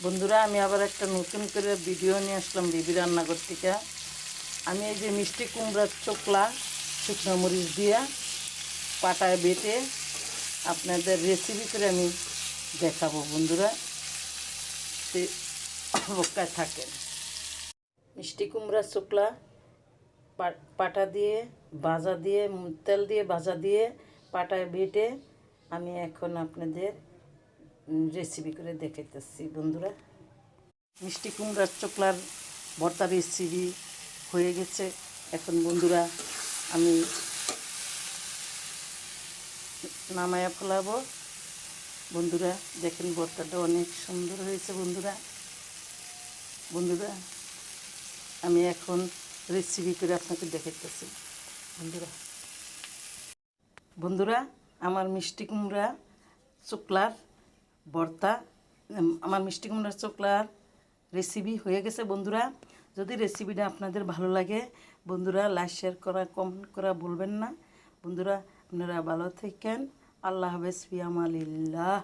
বন্ধুরা, আমি আবার একটা নতুন করে ভিডিও নিয়ে আসলাম বিবি রান্নাঘর থেকে। আমি এই যে মিষ্টি কুমড়ার চোকলা শুকনো মরিচ দিয়ে পাটায় বেটে আপনাদের রেসিপি করে আমি দেখাবো। বন্ধুরা, অপেক্ষায় থাকেন। মিষ্টি কুমড়ার চোকলা পাটা দিয়ে ভাজা দিয়ে তেল দিয়ে ভাজা দিয়ে পাটায় বেটে আমি এখন আপনাদের রেসিপি করে দেখাইতেছি। বন্ধুরা, মিষ্টি কুমড়ার চোকলার ভর্তা রেসিপি হয়ে গেছে। এখন বন্ধুরা আমি নামায়া ফেলাবো। বন্ধুরা দেখেন, ভর্তাটা অনেক সুন্দর হয়েছে। বন্ধুরা আমি এখন রেসিপি করে আপনাকে দেখাইতেছি। বন্ধুরা আমার মিষ্টি কুমড়া চোকলার ভর্তা, আমার মিষ্টি কুমড়ার চোকলার রেসিপি হয়ে গেছে। বন্ধুরা, যদি রেসিপিটা আপনাদের ভালো লাগে বন্ধুরা, লাইক শেয়ার করা কমেন্ট করা ভুলবেন না। বন্ধুরা আপনারা ভালো থাকেন। আল্লাহ হাফেজ, ফি আমানিল্লাহ।